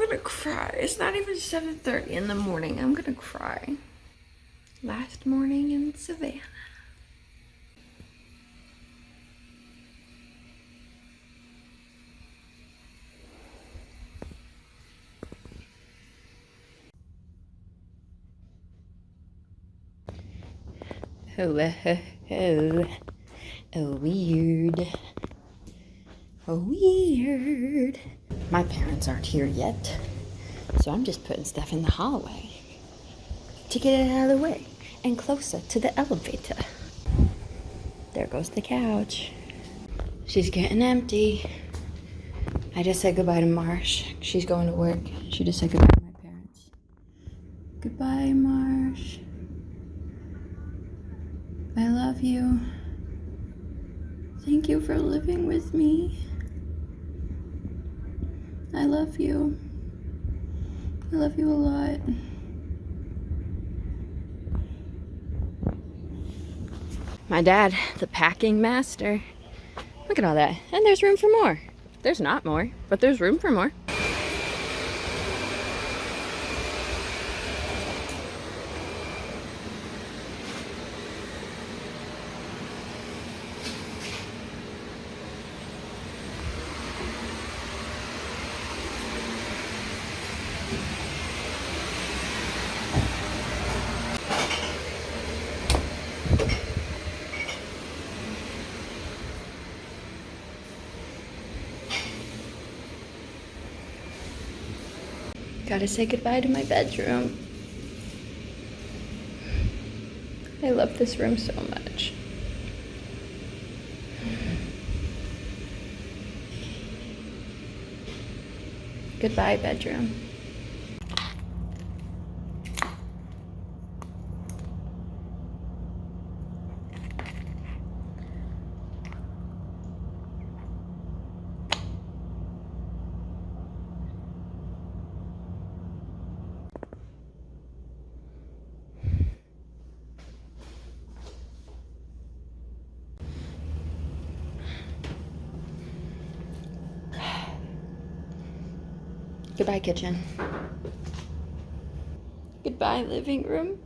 gonna cry. It's not even 7:30 in the morning. I'm gonna cry. Last morning in Savannah. Oh, weird. Oh, weird. My parents aren't here yet, so I'm just putting stuff in the hallway to get it out of the way and closer to the elevator. There goes the couch. She's getting empty. I just said goodbye to Marsh. She's going to work. She just said goodbye to my parents. Goodbye, Marsh. I love you. Thank you for living with me. I love you. I love you a lot. My dad, the packing master. Look at all that. And there's room for more. There's not more, but there's room for more. Gotta say goodbye to my bedroom. I love this room so much. Goodbye, bedroom. Goodbye, kitchen. Goodbye, living room.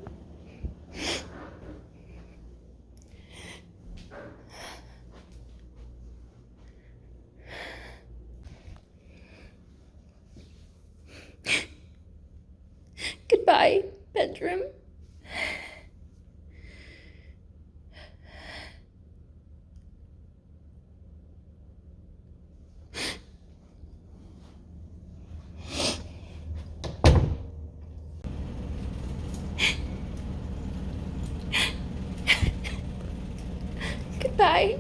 Goodbye, bedroom. Goodbye.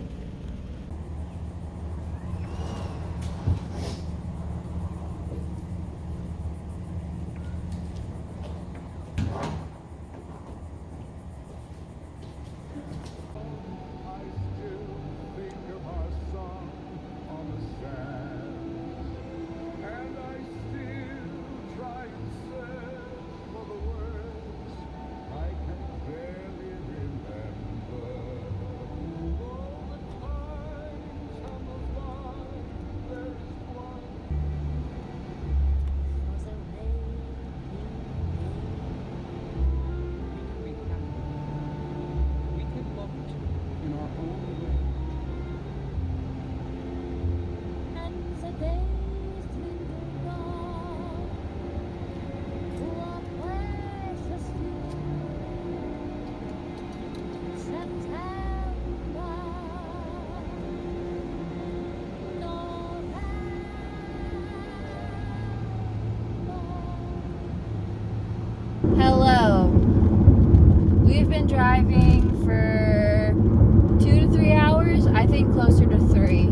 Hello. We've been driving for 2 to 3 hours. I think closer to 3.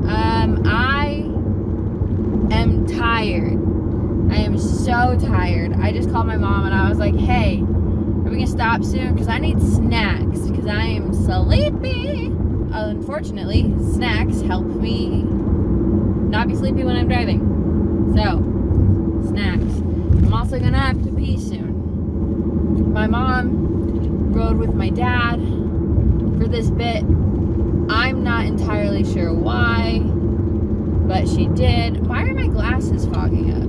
I am tired. I am so tired. I just called my mom and I was like, hey, are we gonna stop soon? Because I need snacks because I am sleepy. Unfortunately, snacks help me not be sleepy when I'm driving. So, snacks. I'm also gonna have to pee soon. My mom rode with my dad for this bit. I'm not entirely sure why. but she did. Why are my glasses fogging up?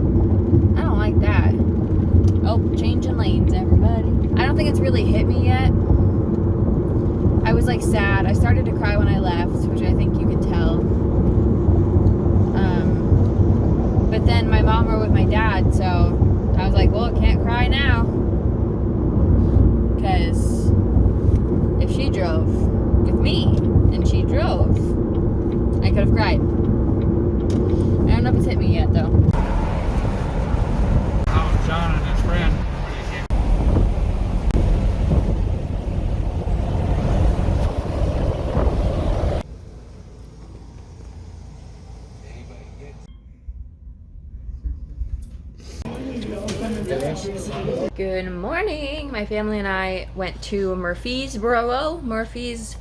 I don't like that. Oh, changing lanes, everybody. I don't think it's really hit me yet. I was like sad. I started to cry when I left, which I think you could tell. But then my mom were with my dad, so I was like, well, I can't cry now. Because if she drove with me and she drove, I could have cried. I don't know if it's hit me yet, though. Oh, John and his friend. Good morning. My family and I went to Murfreesboro. Murphy is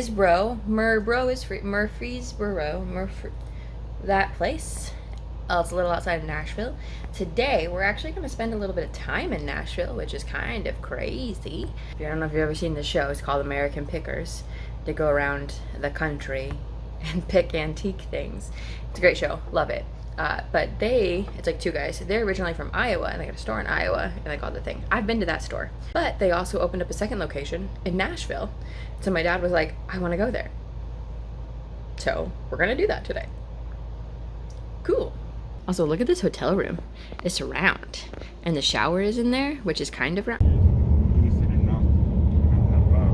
bro. Murbro is free. Murfreesboro. That place. Oh, it's a little outside of Nashville. Today, we're actually going to spend a little bit of time in Nashville, which is kind of crazy. I don't know if you've ever seen the show. It's called American Pickers. They go around the country and pick antique things. It's a great show. Love it. But it's like two guys. They're originally from Iowa, and they got a store in Iowa, and they called the thing. I've been to that store. But they also opened up a second location in Nashville. So my dad was like, I want to go there. So we're going to do that today. Cool. Also, look at this hotel room. It's round. And the shower is in there, which is kind of round.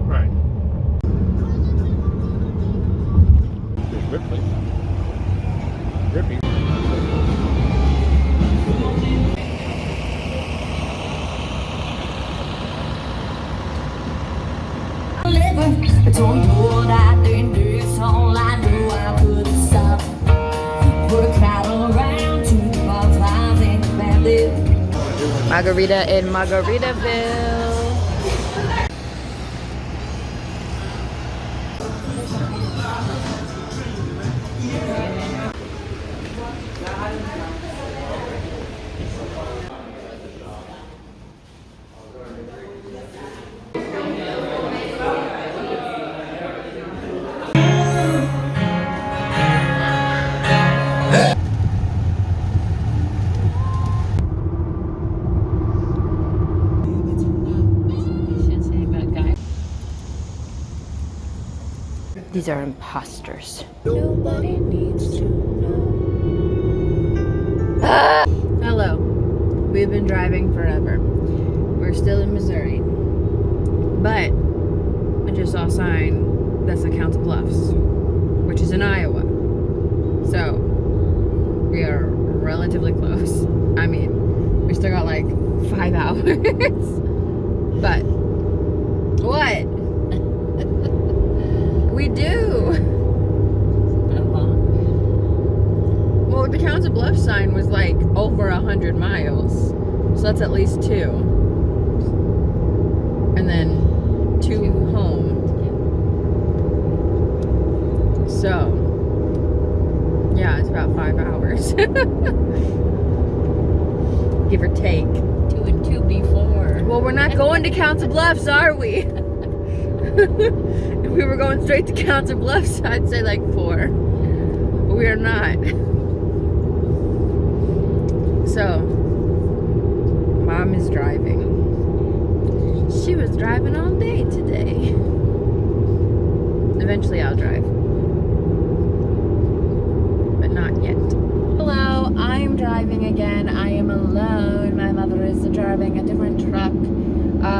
Right. Ripley. I told you what I didn't do, it's all I knew I couldn't stop. Put a crowd around to the bar times and bandit. Margarita in Margaritaville. These are imposters. Nobody needs to know. Ah! Hello. We've been driving forever. We're still in Missouri. But I just saw a sign that's the Council Bluffs, which is in Iowa. So we are relatively close. I mean, we still got like 5 hours. But what? We do. Well, the Council Bluff sign was like over 100 miles. So that's at least 2. And then 2 home. So, yeah, it's about 5 hours. Give or take. 2 and 2 before. Well, we're not going to Council Bluffs, are we? If we were going straight to Council Bluffs, I'd say like 4. But we are not. So, Mom is driving. She was driving all day today. Eventually I'll drive. But not yet. Hello, I'm driving again. I am alone. My mother is driving a different truck.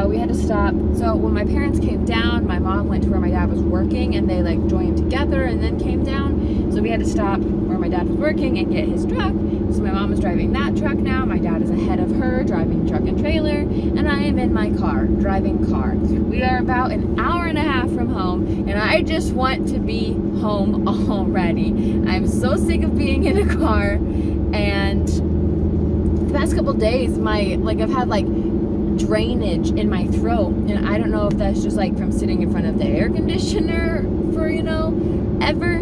We had to stop. So when my parents came down, my mom went to where my dad was working, and they like joined together and then came down. So we had to stop where my dad was working and get his truck. So my mom is driving that truck now. My dad is ahead of her, driving truck and trailer, and I am in my car, driving car. We are about an hour and a half from home, and I just want to be home already. I'm so sick of being in a car, and the past couple days, I've had like drainage in my throat, and I don't know if that's just like from sitting in front of the air conditioner for ever,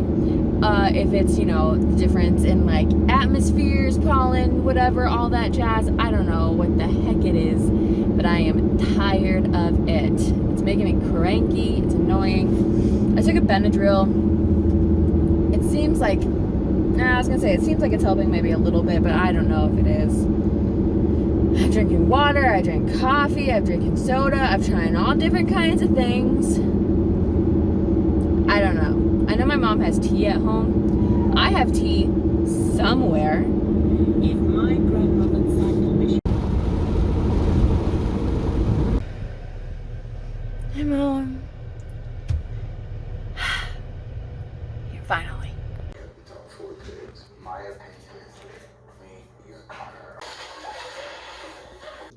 if it's the difference in like atmospheres, pollen, whatever, all that jazz. I don't know what the heck it is, but I am tired of it. It's making me cranky. It's annoying. I took a Benadryl. It seems like Nah, I was gonna say, it seems like it's helping maybe a little bit, but I don't know if it is. I'm drinking water, I drink coffee, I'm drinking soda, I'm trying all different kinds of things. I don't know. I know my mom has tea at home. I have tea somewhere. If my grandmother said Hi, Mom. Here, finally.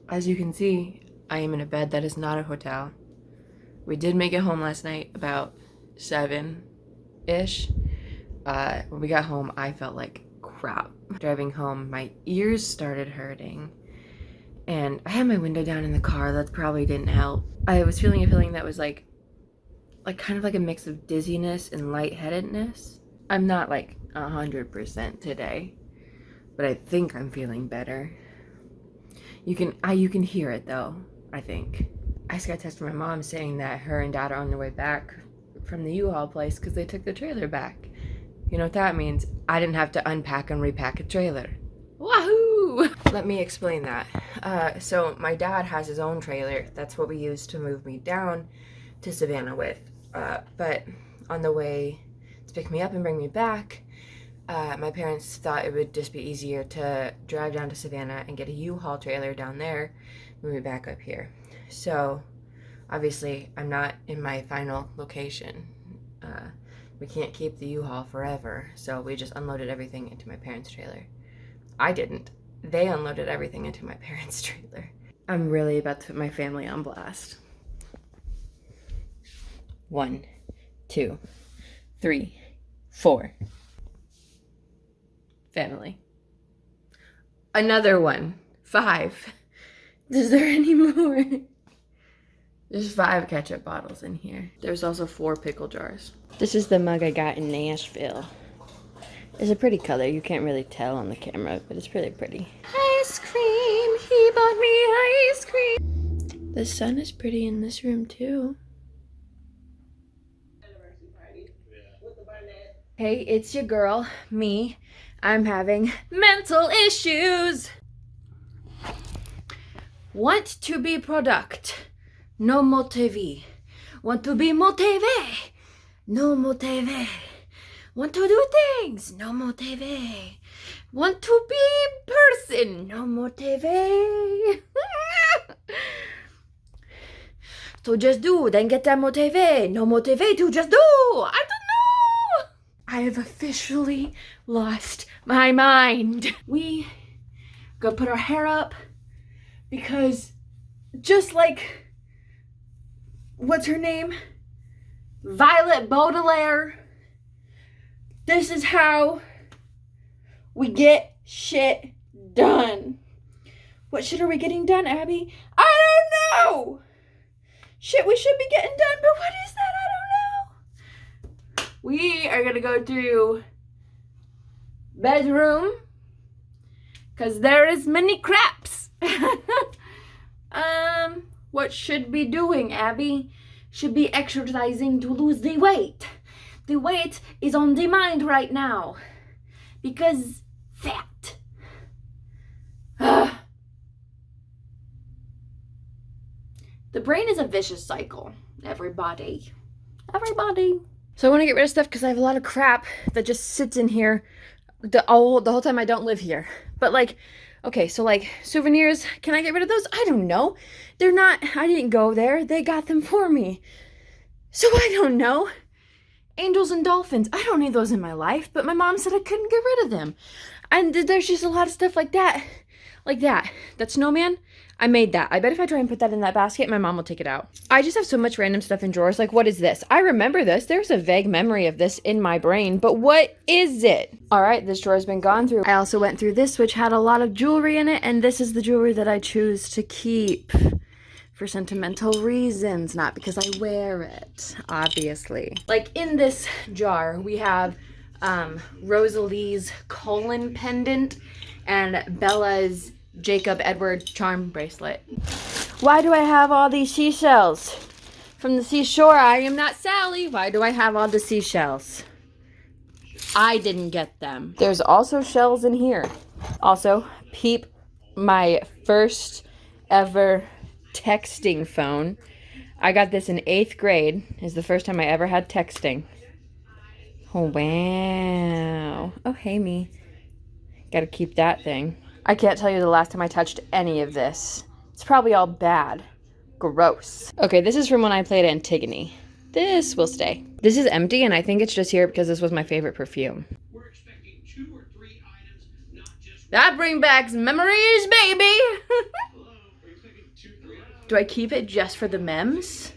As you can see, I am in a bed that is not a hotel. We did make it home last night about 7-ish. When we got home, I felt like crap. Driving home, my ears started hurting. And I had my window down in the car. That probably didn't help. I was feeling a feeling that was like kind of like a mix of dizziness and lightheadedness. I'm not like 100% today, but I think I'm feeling better. You can hear it though, I think. I just got a text from my mom saying that her and dad are on their way back from the U-Haul place because they took the trailer back. You know what that means? I didn't have to unpack and repack a trailer. Wahoo! Let me explain that. So my dad has his own trailer. That's what we use to move me down to Savannah with. But on the way to pick me up and bring me back, my parents thought it would just be easier to drive down to Savannah and get a U-Haul trailer down there, move me back up here. So obviously I'm not in my final location. We can't keep the U-Haul forever, so we just unloaded everything into my parents' trailer. I didn't. They unloaded everything into my parents' trailer. I'm really about to put my family on blast. 1, 2, 3, 4. Family. Another one. 5. Is there any more? There's 5 ketchup bottles in here. There's also 4 pickle jars. This is the mug I got in Nashville. It's a pretty color. You can't really tell on the camera, but it's really pretty. Ice cream. He bought me ice cream. The sun is pretty in this room too. Hey, it's your girl, me. I'm having mental issues. Want to be product. No motive. Want to be motive. No motive. Want to do things. No motive. Want to be person. No motive. So just do, then get that motive. No motive to just do. I don't know. I have officially lost my mind. We go put our hair up because just like, what's her name? Violet Baudelaire. This is how we get shit done. What shit are we getting done, Abby? I don't know. Shit we should be getting done, but what is that? I don't know. We are gonna go through bedroom because there is many craps. What should be doing, Abby? Should be exercising to lose the weight. The weight is on the mind right now because fat. The brain is a vicious cycle. Everybody. So I want to get rid of stuff because I have a lot of crap that just sits in here the whole time I don't live here. But like, okay, so like souvenirs, can I get rid of those? I don't know. They're not, I didn't go there. They got them for me. So I don't know. Angels and dolphins, I don't need those in my life, but my mom said I couldn't get rid of them. And there's just a lot of stuff like that. Like that. That snowman, I made that. I bet if I try and put that in that basket, my mom will take it out. I just have so much random stuff in drawers. Like, what is this? I remember this. There's a vague memory of this in my brain, but what is it? All right, this drawer's been gone through. I also went through this, which had a lot of jewelry in it, and this is the jewelry that I choose to keep for sentimental reasons, not because I wear it, obviously. Like in this jar, we have Rosalie's colon pendant and Bella's Jacob Edward charm bracelet. Why do I have all these seashells? From the seashore, I am not Sally. Why do I have all the seashells? I didn't get them. There's also shells in here. Also, peep my first ever texting phone. I got this in 8th grade. Is the first time I ever had texting. Oh, wow. Oh, hey, me. Gotta keep that thing. I can't tell you the last time I touched any of this. It's probably all bad. Gross. Okay, this is from when I played Antigone. This will stay. This is empty, and I think it's just here because this was my favorite perfume. We're expecting 2 or 3 items, not just That brings back memories, baby! hello. We're expecting 2 or 3 items. Do I keep it just for the memes?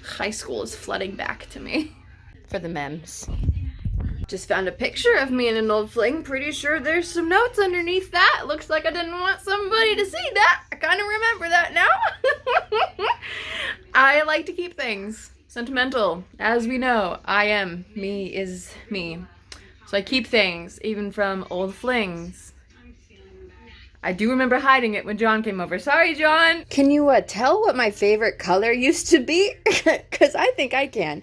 High school is flooding back to me. For the memes. Just found a picture of me and an old fling. Pretty sure there's some notes underneath that. Looks like I didn't want somebody to see that. I kind of remember that now. I like to keep things sentimental. As we know, I am. Me is me. So I keep things, even from old flings. I do remember hiding it when John came over. Sorry, John. Can you tell what my favorite color used to be? Because I think I can.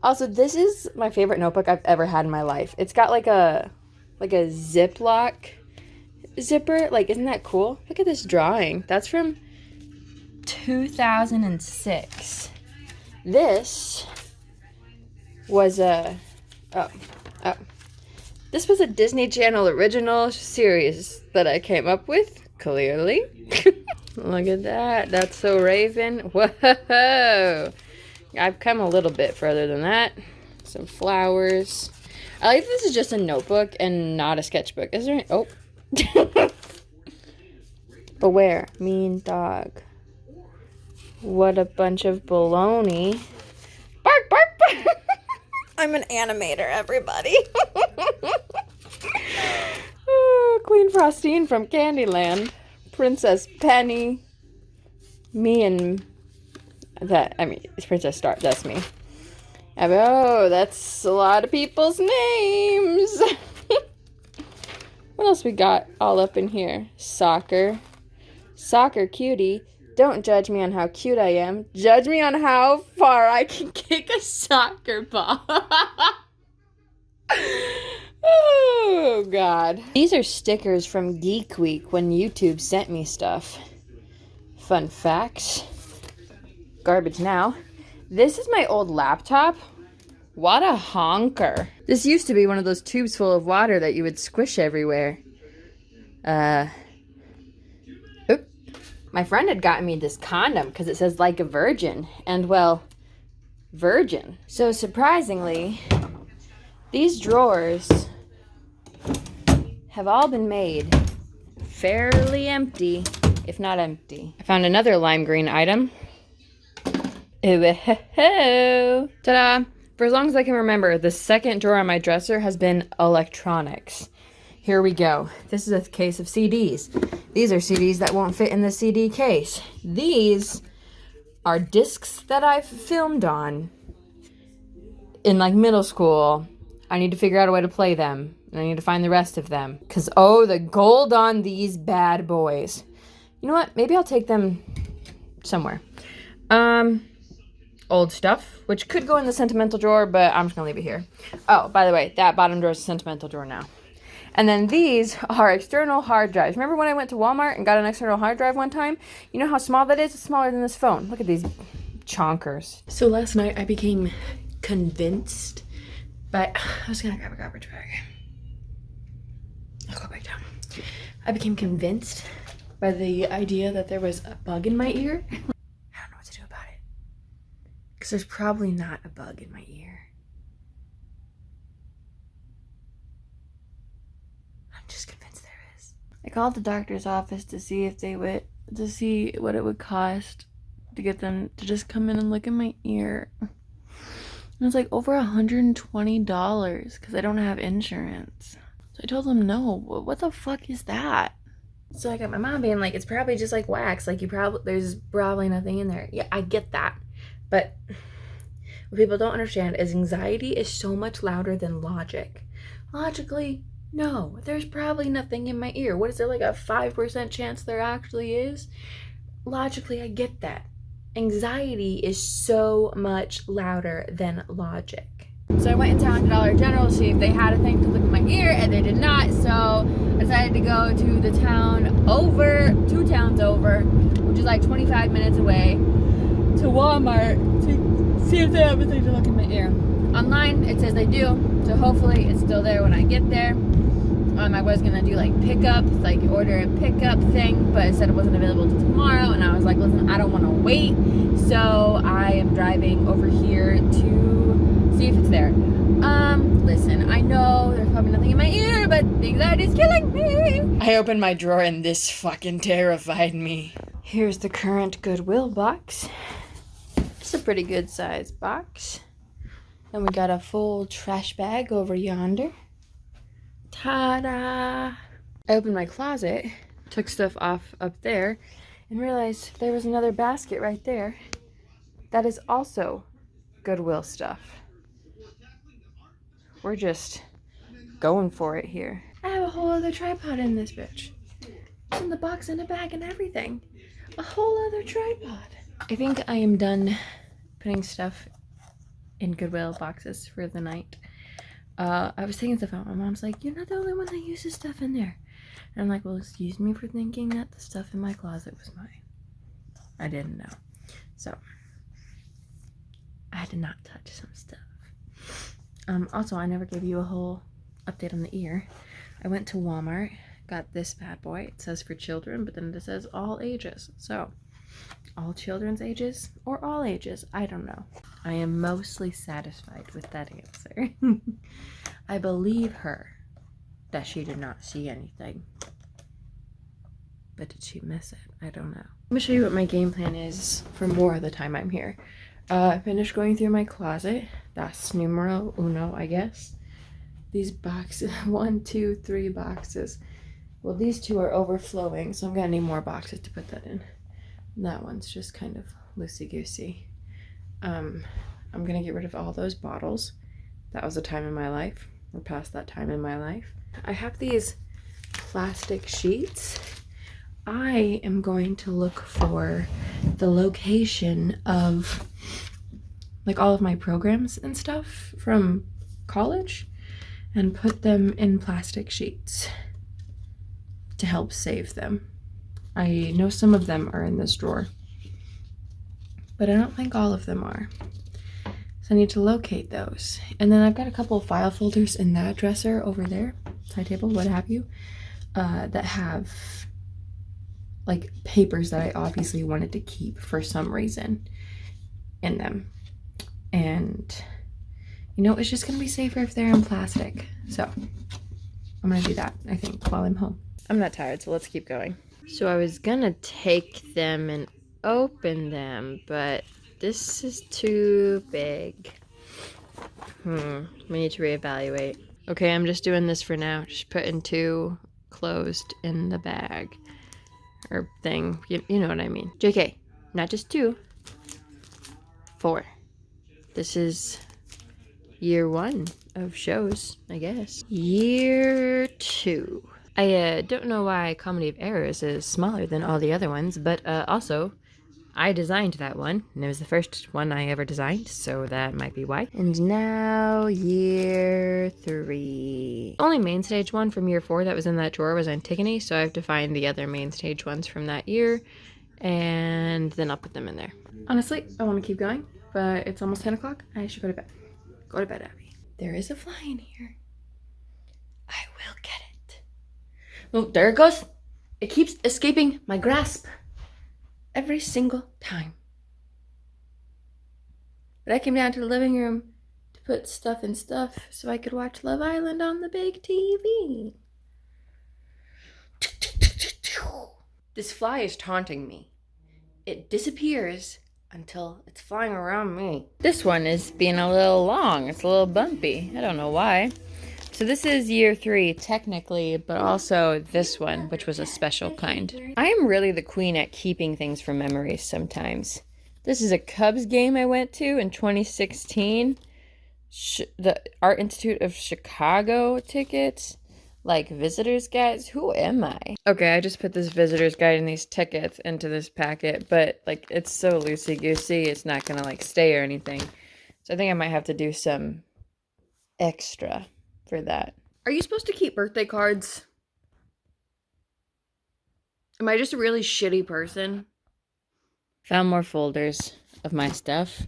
Also, this is my favorite notebook I've ever had in my life. It's got like a Ziploc zipper. Like, isn't that cool? Look at this drawing. That's from 2006. This was this was a Disney Channel original series that I came up with, clearly. Look at that. That's so Raven. Whoa. I've come a little bit further than that. Some flowers. I like this is just a notebook and not a sketchbook. Is there any... Oh. Beware. Mean dog. What a bunch of baloney. Bark, bark, bark. I'm an animator, everybody. Oh, Queen Frostine from Candyland. Princess Penny. Me and... it's Princess Star. That's me. Abbie, oh, that's a lot of people's names. What else we got all up in here? Soccer. Soccer cutie. Don't judge me on how cute I am. Judge me on how far I can kick a soccer ball. Oh, God. These are stickers from Geek Week when YouTube sent me stuff. Fun facts. Garbage now. This is my old laptop. What a honker. This used to be one of those tubes full of water that you would squish everywhere. My friend had gotten me this condom because it says like a virgin. And well, virgin. So surprisingly, these drawers have all been made fairly empty, if not empty. I found another lime green item. Ooh, ta-da! For as long as I can remember, the second drawer on my dresser has been electronics. Here we go. This is a case of CDs. These are CDs that won't fit in the CD case. These are discs that I've filmed on in like middle school. I need to figure out a way to play them. And I need to find the rest of them. Because, oh, the gold on these bad boys. You know what? Maybe I'll take them somewhere. Old stuff, which could go in the sentimental drawer, but I'm just going to leave it here. Oh, by the way, that bottom drawer is a sentimental drawer now. And then these are external hard drives. Remember when I went to Walmart and got an external hard drive one time? You know how small that is? It's smaller than this phone. Look at these chonkers. So last night I became convinced by... I was going to grab a garbage bag. I'll go back down. I became convinced by the idea that there was a bug in my ear. I don't know what to do about it. Because there's probably not a bug in my ear. I'm just convinced there is. I called the doctor's office to see if they would, to see what it would cost to get them to just come in and look at my ear. And it was like over $120 because I don't have insurance. So I told them, no, what the fuck is that? So I got my mom being like, it's probably just like wax. Like there's probably nothing in there. Yeah, I get that. But what people don't understand is anxiety is so much louder than logic. Logically, no, there's probably nothing in my ear. What is there, like a 5% chance there actually is? Logically, I get that. Anxiety is so much louder than logic. So I went in town to Dollar General to see if they had a thing to look at my ear, and they did not. So I decided to go to the town over, 2 towns over, which is like 25 minutes away, to Walmart to see if they have a thing to look at my ear. Online, it says they do, so hopefully it's still there when I get there. I was gonna do like pickup, like order a pickup thing, but it said it wasn't available until tomorrow, and I was like, listen, I don't want to wait, so I am driving over here to see if it's there. Listen, I know there's probably nothing in my ear, but the anxiety is killing me. I opened my drawer and this fucking terrified me. Here's the current Goodwill box. It's a pretty good size box. Then we got a full trash bag over yonder. Ta-da! I opened my closet, took stuff off up there, and realized there was another basket right there. That is also Goodwill stuff. We're just going for it here. I have a whole other tripod in this bitch. It's in the box and a bag and everything. A whole other tripod. I think I am done putting stuff in Goodwill boxes for the night. I was taking stuff out. My mom's like, you're not the only one that uses stuff in there. And I'm like, well, excuse me for thinking that the stuff in my closet was mine. I didn't know. So, I had to not touch some stuff. Also, I never gave you a whole update on the ear. I went to Walmart, got this bad boy. It says for children, but then it says all ages. So, all children's ages or all ages, I don't know. I am mostly satisfied with that answer. I believe her that she did not see anything. But did she miss it? I don't know. Let me show you what my game plan is for more of the time I'm here. I finished going through my closet. That's numero uno, I guess. These boxes, 1, 2, 3 boxes. Well, these 2 are overflowing, so I'm gonna need more boxes to put that in. And that one's just kind of loosey-goosey. I'm gonna get rid of all those bottles. That was a time in my life. We're past that time in my life. I have these plastic sheets. I am going to look for the location of like all of my programs and stuff from college and put them in plastic sheets to help save them. I know some of them are in this drawer, but I don't think all of them are. So I need to locate those. And then I've got a couple of file folders in that dresser over there, side table, what have you, that have like papers that I obviously wanted to keep for some reason in them. And you know, it's just gonna be safer if they're in plastic. So I'm gonna do that, I think, while I'm home. I'm not tired, so let's keep going. So I was gonna take them and open them, but this is too big. We need to reevaluate. Okay, I'm just doing this for now. Just putting 2 closed in the bag. Or thing. You know what I mean. JK, not just 2. 4. This is year 1 of shows, I guess. Year 2. I don't know why Comedy of Errors is smaller than all the other ones, but also, I designed that one, and it was the first one I ever designed, so that might be why. And now, year 3. Only main stage one from year 4 that was in that drawer was Antigone, so I have to find the other main stage ones from that year, and then I'll put them in there. Honestly, I want to keep going, but it's almost 10 o'clock. I should go to bed. Go to bed, Abby. There is a fly in here. I will get it. Oh, there it goes. It keeps escaping my grasp. Every single time. But I came down to the living room to put stuff in stuff so I could watch Love Island on the big TV. This fly is taunting me. It disappears until it's flying around me. This one is being a little long. It's a little bumpy. I don't know why. So this is year 3 technically, but also this one, which was a special kind. I am really the queen at keeping things from memories sometimes. This is a Cubs game I went to in 2016. The Art Institute of Chicago tickets. like visitor's guides. Who am I? Okay, I just put this visitor's guide and these tickets into this packet, but like it's so loosey-goosey, it's not gonna like stay or anything. So I think I might have to do some extra for that. Are you supposed to keep birthday cards? Am I just a really shitty person? Found more folders of my stuff.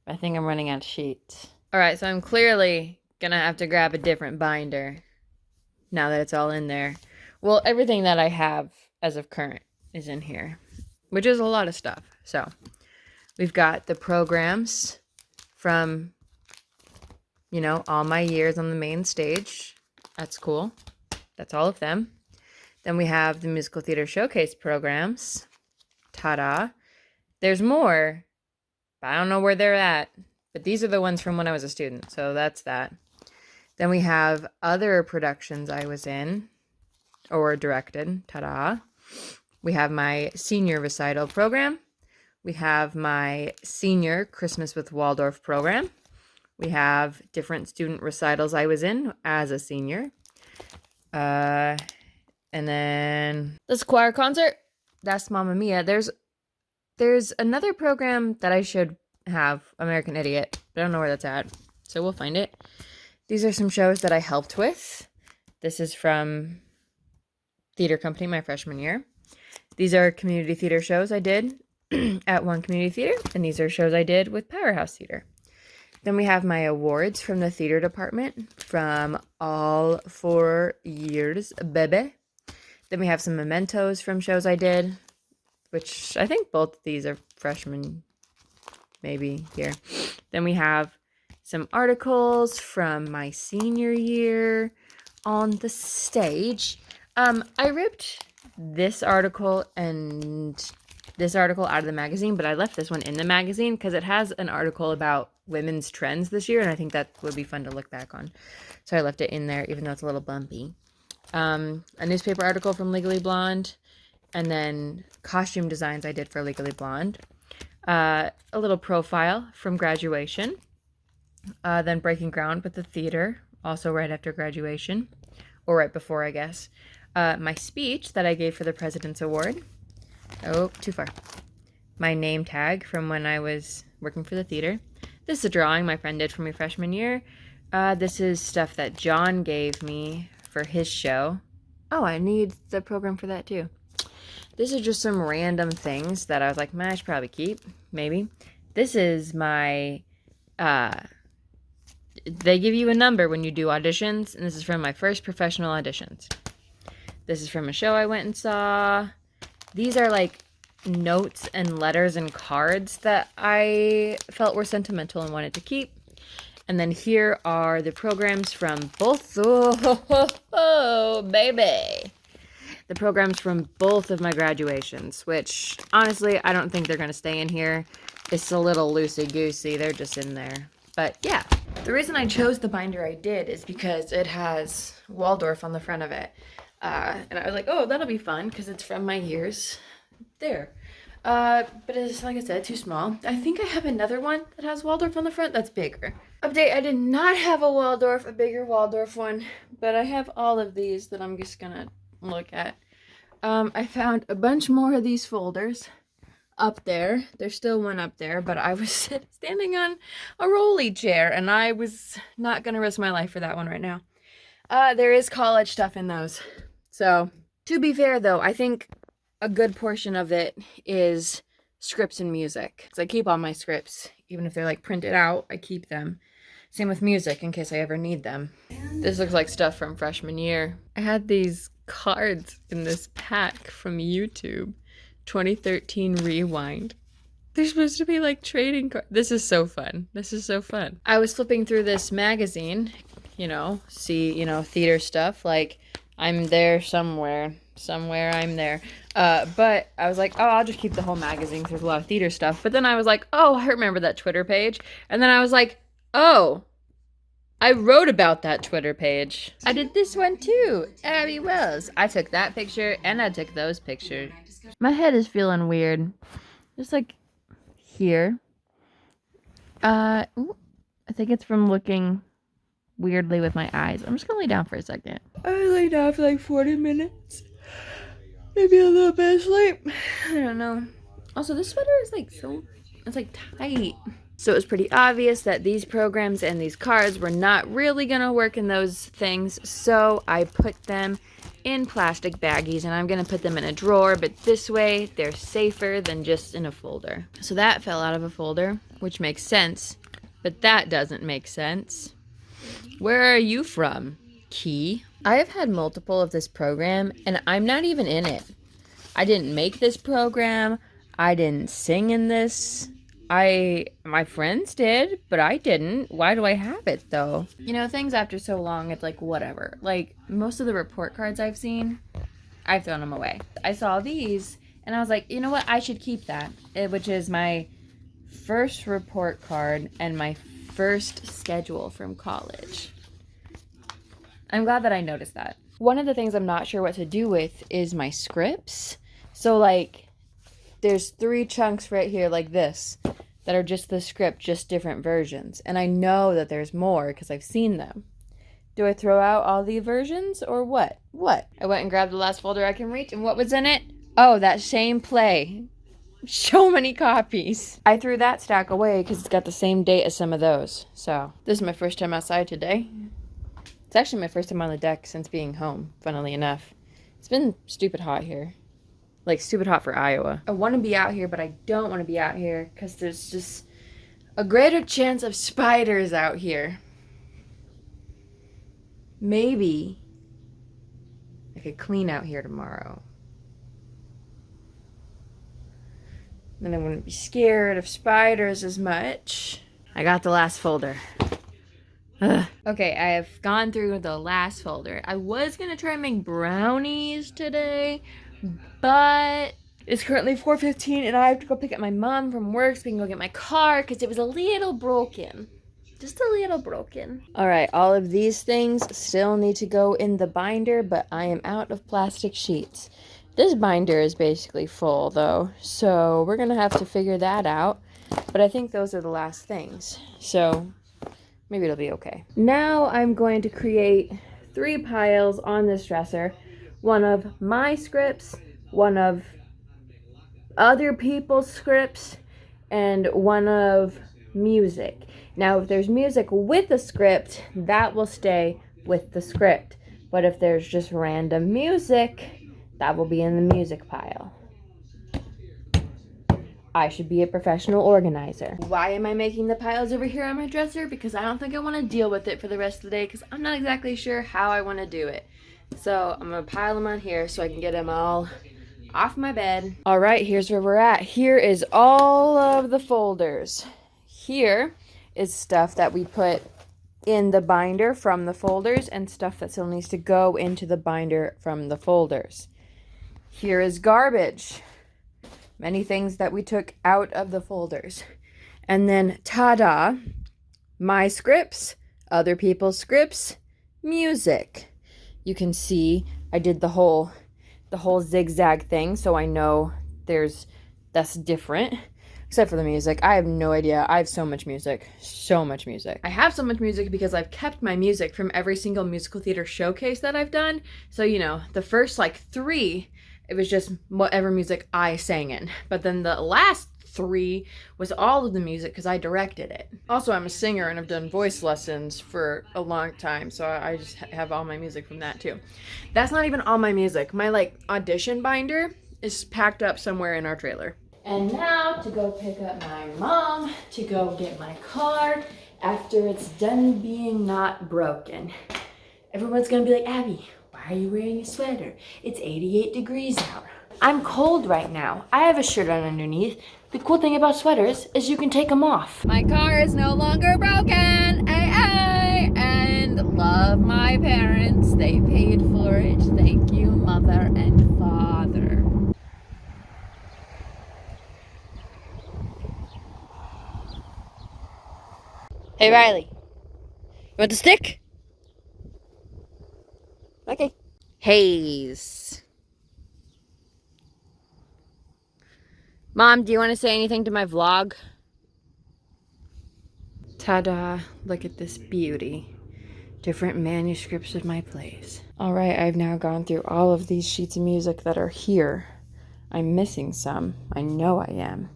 I think I'm running out of sheets. All right, so I'm clearly gonna have to grab a different binder now that it's all in there. Well, everything that I have as of current is in here, which is a lot of stuff. So we've got the programs from, you know, all my years on the main stage. That's cool. That's all of them. Then we have the musical theater showcase programs. Ta-da. There's more, but I don't know where they're at. But these are the ones from when I was a student, so that's that. Then we have other productions I was in or directed. Ta-da. We have my senior recital program. We have my senior Christmas with Waldorf program. We have different student recitals I was in as a senior. And then this choir concert. That's Mamma Mia. There's another program that I should have, American Idiot, but I don't know where that's at, so we'll find it. These are some shows that I helped with. This is from theater company my freshman year. These are community theater shows I did at one community theater, and these are shows I did with Powerhouse Theater. Then we have my awards from the theater department from all 4 years, baby. Then we have some mementos from shows I did, which I think both of these are freshmen, maybe here. Then we have some articles from my senior year on the stage. I ripped this article and this article out of the magazine, but I left this one in the magazine because it has an article about women's trends this year, and I think that would be fun to look back on. So I left it in there, even though it's a little bumpy. A newspaper article from Legally Blonde, and then costume designs I did for Legally Blonde. A little profile from graduation. Then breaking ground with the theater, also right after graduation, or right before, I guess. My speech that I gave for the President's Award. Oh, too far. My name tag from when I was working for the theater. This is a drawing my friend did for me freshman year. This is stuff that John gave me for his show. Oh, I need the program for that too. This is just some random things that I was like, man, I should probably keep, maybe. This is my, they give you a number when you do auditions, and this is from my first professional auditions. This is from a show I went and saw. These are like notes and letters and cards that I felt were sentimental and wanted to keep. And then here are the programs from both, oh baby. The programs from both of my graduations, which honestly, I don't think they're going to stay in here. It's a little loosey-goosey. They're just in there. But yeah, the reason I chose the binder I did is because it has Waldorf on the front of it. And I was like, oh, that'll be fun because it's from my years there. But it's, like I said, too small. I think I have another one that has Waldorf on the front that's bigger. Update, I did not have a bigger Waldorf one, but I have all of these that I'm just gonna look at. I found a bunch more of these folders up there. There's still one up there, but I was standing on a rolly chair, and I was not gonna risk my life for that one right now. There is college stuff in those. So, to be fair though, I think a good portion of it is scripts and music. Because I keep all my scripts. Even if they're like printed out, I keep them. Same with music in case I ever need them. This looks like stuff from freshman year. I had these cards in this pack from YouTube. 2013 Rewind. They're supposed to be like trading cards. This is so fun. This is so fun. I was flipping through this magazine, see, theater stuff. Like, I'm there somewhere I'm there. But I was like, oh, I'll just keep the whole magazine because there's a lot of theater stuff. But then I was like, oh, I remember that Twitter page. And then I was like, oh, I wrote about that Twitter page. I did this one too. Abbie Wells. I took that picture and I took those pictures. My head is feeling weird. Just like here. I think it's from looking weirdly with my eyes. I'm just gonna lay down for a second. I lay down for like 40 minutes. Maybe a little bit of sleep. I don't know. Also, this sweater is like so, it's like tight. So it was pretty obvious that these programs and these cards were not really gonna work in those things. So I put them in plastic baggies and I'm gonna put them in a drawer, but this way they're safer than just in a folder. So that fell out of a folder, which makes sense, but that doesn't make sense. Where are you from, Key? I have had multiple of this program and I'm not even in it. I didn't make this program. I didn't sing in this. My friends did, but I didn't. Why do I have it though? You know, things after so long, it's like whatever. Like most of the report cards I've seen, I've thrown them away. I saw these and I was like, you know what? I should keep that, which is my first report card and my first schedule from college. I'm glad that I noticed that. One of the things I'm not sure what to do with is my scripts. So like there's 3 chunks right here like this that are just the script, just different versions. And I know that there's more because I've seen them. Do I throw out all the versions or what? What? I went and grabbed the last folder I can reach and what was in it? Oh, that same play. So many copies. I threw that stack away because it's got the same date as some of those. So this is my first time outside today. It's actually my first time on the deck since being home, funnily enough. It's been stupid hot here. Like stupid hot for Iowa. I want to be out here, but I don't want to be out here because there's just a greater chance of spiders out here. Maybe I could clean out here tomorrow. Then I wouldn't be scared of spiders as much. I got the last folder. Ugh. Okay, I have gone through the last folder. I was gonna try and make brownies today, but it's currently 4:15 and I have to go pick up my mom from work so we can go get my car because it was a little broken. Just a little broken. All right, all of these things still need to go in the binder, but I am out of plastic sheets. This binder is basically full though, so we're gonna have to figure that out. But I think those are the last things, so maybe it'll be okay. Now I'm going to create 3 piles on this dresser. One of my scripts, one of other people's scripts, and one of music. Now if there's music with the script, that will stay with the script. But if there's just random music, that will be in the music pile. I should be a professional organizer. Why am I making the piles over here on my dresser? Because I don't think I want to deal with it for the rest of the day because I'm not exactly sure how I want to do it. So I'm going to pile them on here so I can get them all off my bed. All right, here's where we're at. Here is all of the folders. Here is stuff that we put in the binder from the folders and stuff that still needs to go into the binder from the folders. Here is garbage. Many things that we took out of the folders. And then, ta-da, my scripts, other people's scripts, music. You can see I did the whole zigzag thing, so I know that's different. Except for the music. I have no idea. I have so much music. So much music. I have so much music because I've kept my music from every single musical theater showcase that I've done. So, you know, the first like 3, it was just whatever music I sang in. But then the last 3 was all of the music because I directed it. Also, I'm a singer and I've done voice lessons for a long time. So I just have all my music from that too. That's not even all my music. My like audition binder is packed up somewhere in our trailer. And now to go pick up my mom to go get my car after it's done being not broken. Everyone's gonna be like, Abby, why are you wearing a sweater? It's 88 degrees out. I'm cold right now. I have a shirt on underneath. The cool thing about sweaters is you can take them off. My car is no longer broken. And love my parents. They paid for it. Thank you, mother and father. Hey, Riley. You want the stick? Okay. Haze. Mom, do you want to say anything to my vlog? Ta-da. Look at this beauty. different manuscripts of my plays. All right, I've now gone through all of these sheets of music that are here. I'm missing some. I know I am.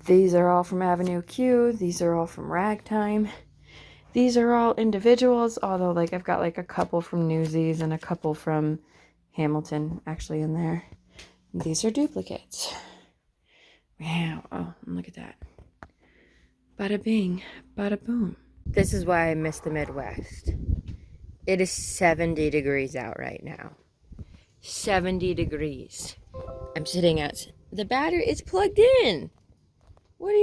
These are all from Avenue Q. These are all from Ragtime. These are all individuals, although like I've got like a couple from Newsies and a couple from Hamilton actually in there. These are duplicates. Wow. Oh, look at that. Bada bing, bada boom. This is why I miss the Midwest. It is 70 degrees out right now. 70 degrees. I'm sitting at the battery. It's plugged in. What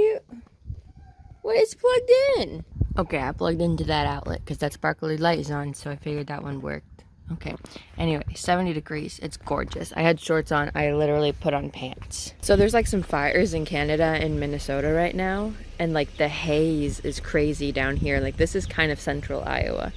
is plugged in? Okay, I plugged into that outlet because that sparkly light is on, so I figured that one worked. Okay, anyway, 70 degrees. It's gorgeous. I had shorts on. I literally put on pants. So there's like some fires in Canada and Minnesota right now, and like the haze is crazy down here. Like this is kind of central Iowa,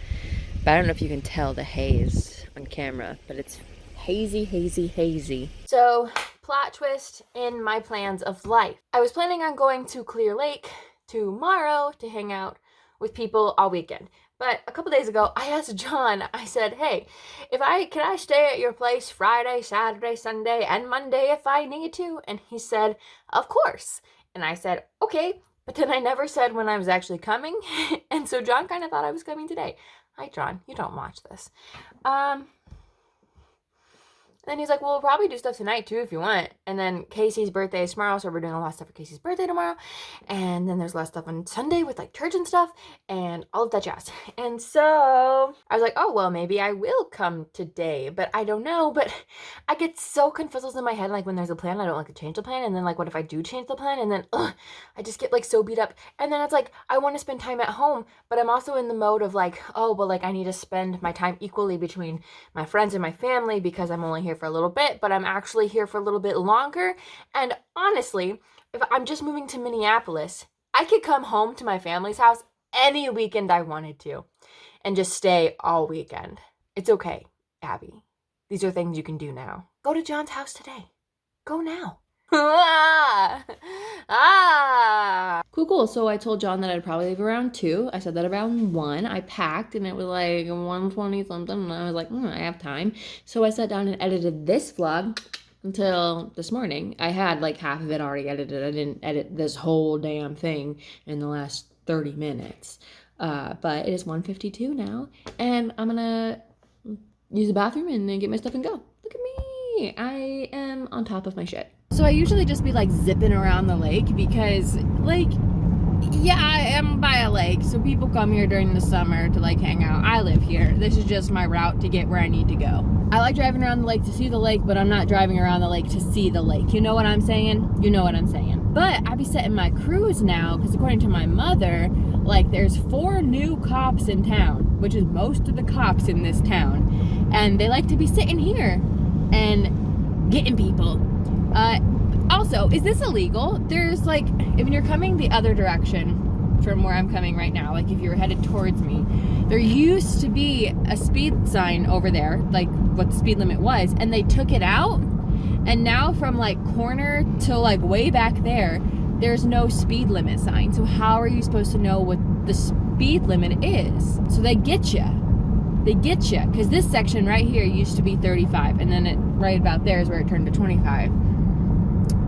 but I don't know if you can tell the haze on camera, but it's hazy, hazy, hazy. So, plot twist in my plans of life. I was planning on going to Clear Lake tomorrow to hang out with people all weekend. But a couple days ago, I asked John, I said, hey, can I stay at your place Friday, Saturday, Sunday, and Monday if I need to? And he said, of course. And I said, okay, but then I never said when I was actually coming. And so John kind of thought I was coming today. Hi, John, you don't watch this. And he's like, well, we'll probably do stuff tonight too if you want. And then Casey's birthday is tomorrow, so we're doing a lot of stuff for Casey's birthday tomorrow. And then there's a lot of stuff on Sunday with like church and stuff and all of that jazz. And so I was like, oh, well, maybe I will come today, but I don't know. But I get so confused in my head, like when there's a plan, I don't like to change the plan. And then like, what if I do change the plan? And then I just get like so beat up. And then it's like, I want to spend time at home, but I'm also in the mode of like, oh, well, like I need to spend my time equally between my friends and my family because I'm only here for a little bit, but I'm actually here for a little bit longer. And honestly, if I'm just moving to Minneapolis, I could come home to my family's house any weekend I wanted to and just stay all weekend. It's okay, Abby. These are things you can do now. Go to John's house today. Go now. Cool. So I told John that I'd probably leave around 2. I said that around 1. I packed and it was like 1:20 something. And I was like, I have time. So I sat down and edited this vlog until this morning. I had like half of it already edited. I didn't edit this whole damn thing in the last 30 minutes. But it is 1:52 now. And I'm gonna use the bathroom and then get my stuff and go. Look at me. I am on top of my shit. So I usually just be like zipping around the lake because like, yeah, I am by a lake. So people come here during the summer to like hang out. I live here. This is just my route to get where I need to go. I like driving around the lake to see the lake, but I'm not driving around the lake to see the lake. You know what I'm saying? You know what I'm saying. But I be setting my cruise now because according to my mother, like there's 4 new cops in town, which is most of the cops in this town. And they like to be sitting here and getting people. Also, is this illegal? There's like, if you're coming the other direction from where I'm coming right now, like if you're headed towards me, there used to be a speed sign over there, like what the speed limit was, and they took it out. And now from like corner to like way back there, there's no speed limit sign. So how are you supposed to know what the speed limit is? So they get you. They get you. Because this section right here used to be 35. And then it right about there is where it turned to 25.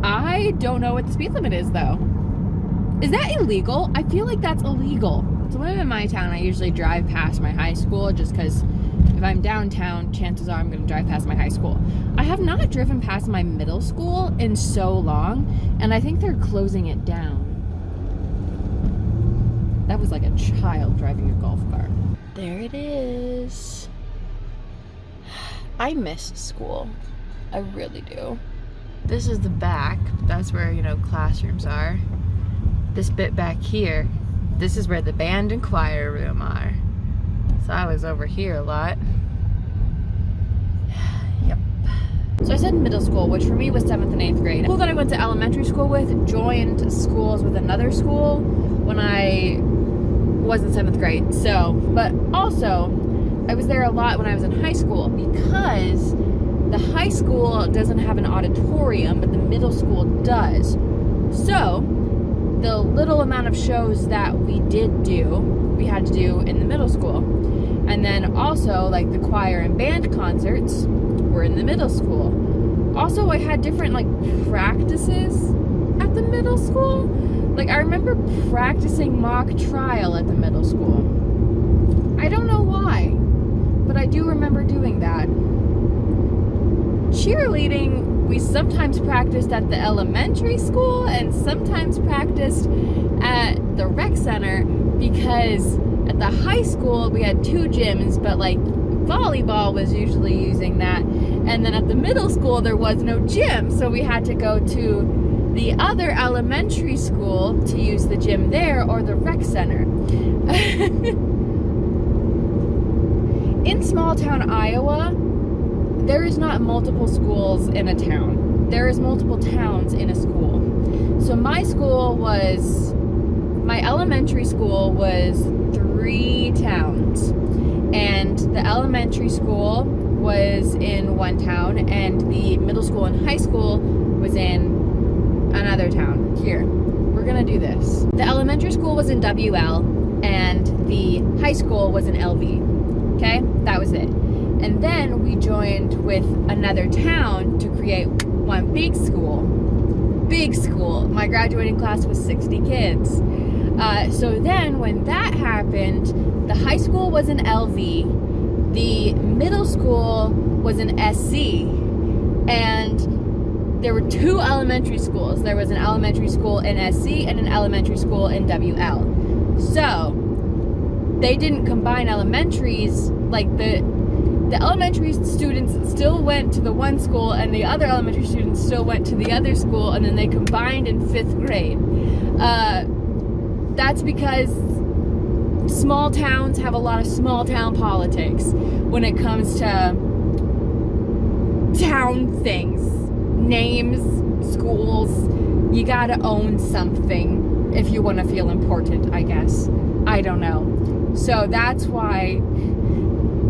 I don't know what the speed limit is though. Is that illegal? I feel like that's illegal. So when I'm in my town, I usually drive past my high school just because if I'm downtown, chances are I'm going to drive past my high school. I have not driven past my middle school in so long, and I think they're closing it down. That was like a child driving a golf cart. There it is. I missed school. I really do. This is the back. That's where, classrooms are. This bit back here, this is where the band and choir room are. So I was over here a lot. Yep. So I said middle school, which for me was 7th and 8th grade. The school that I went to elementary school with joined schools with another school when I was in 7th grade. So, but also, I was there a lot when I was in high school because the high school doesn't have an auditorium, but the middle school does. So, the little amount of shows that we did do, we had to do in the middle school. And then also, like, the choir and band concerts were in the middle school. Also, I had different, like, practices at the middle school. Like, I remember practicing mock trial at the middle school. I don't know why, but I do remember doing that. Cheerleading, we sometimes practiced at the elementary school and sometimes practiced at the rec center, because at the high school we had 2 gyms, but like volleyball was usually using that. And then at the middle school there was no gym, so we had to go to the other elementary school to use the gym there or the rec center. In small town Iowa, there is not multiple schools in a town. There is multiple towns in a school. So my elementary school was 3 towns. And the elementary school was in one town, and the middle school and high school was in another town. Here, we're gonna do this. The elementary school was in WL, and the high school was in LV. Okay, that was it. And then we joined with another town to create one big school. Big school. My graduating class was 60 kids. So then when that happened, the high school was in LV, the middle school was in SC, and there were 2 elementary schools. There was an elementary school in SC and an elementary school in WL. So they didn't combine elementaries. Like the elementary students still went to the one school, and the other elementary students still went to the other school, and then they combined in 5th grade. That's because small towns have a lot of small town politics when it comes to town things, names, schools. You gotta own something if you want to feel important, I guess. I don't know. So that's why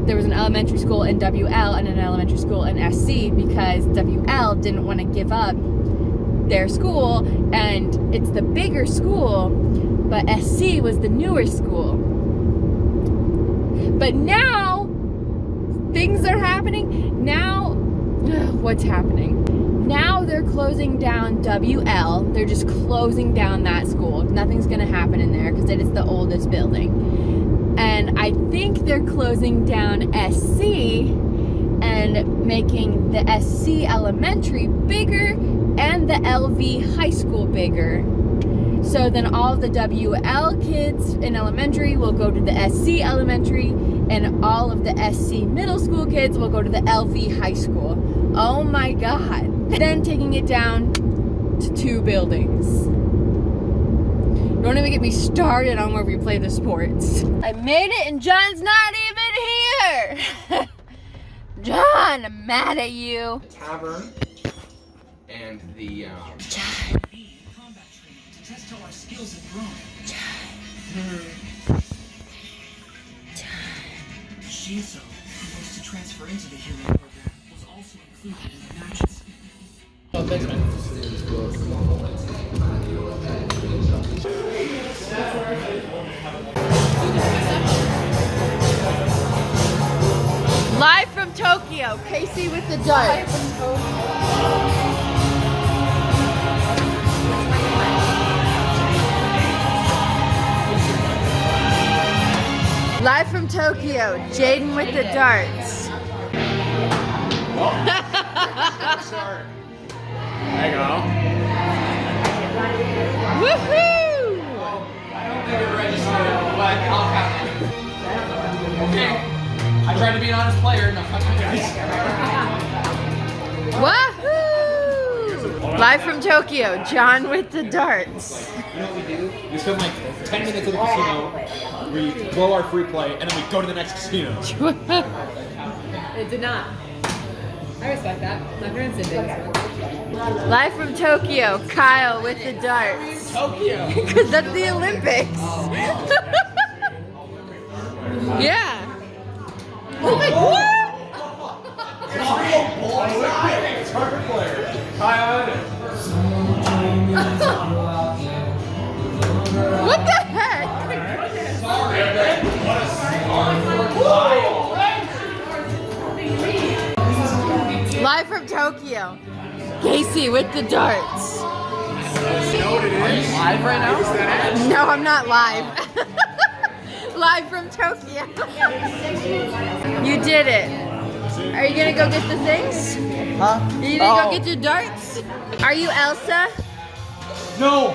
there was an elementary school in WL and an elementary school in SC, because WL didn't want to give up their school, and it's the bigger school, but SC was the newer school. But now things are happening. Now, what's happening? Now they're closing down WL. They're just closing down that school. Nothing's gonna happen in there because it is the oldest building. And I think they're closing down SC and making the SC elementary bigger and the LV high school bigger. So then all the WL kids in elementary will go to the SC elementary, and all of the SC middle school kids will go to the LV high school. Oh my God. Then taking it down to 2 buildings. Don't even get me started on where we play the sports. I made it and John's not even here. John, I'm mad at you. Tavern and the John. Combat training to test how our skills have grown. Shiso, who was to transfer into the hero program, was also included in the matches. Oh, thanks, man. Live from Tokyo, Casey with the darts. Live from Tokyo, Jaden with the darts. sorry. There you go. Woohoo! I don't think it registered, but I'll count it. Okay. I tried to be an honest player. No, Woohoo! Live from Tokyo, John with the darts. You know what we do? We spend like 10 minutes at the casino, we blow our free play, and then we go to the next casino. It did not. I respect that. My parents did it. Live from Tokyo, Kyle with the darts. Tokyo. Because that's the Olympics. Yeah. Oh my God. What the heck? Live from Tokyo. Casey with the darts. Live right now? No, I'm not live. Live from Tokyo. You did it. Are you gonna go get the things? Huh? Are you gonna go get your darts? Are you Elsa? No!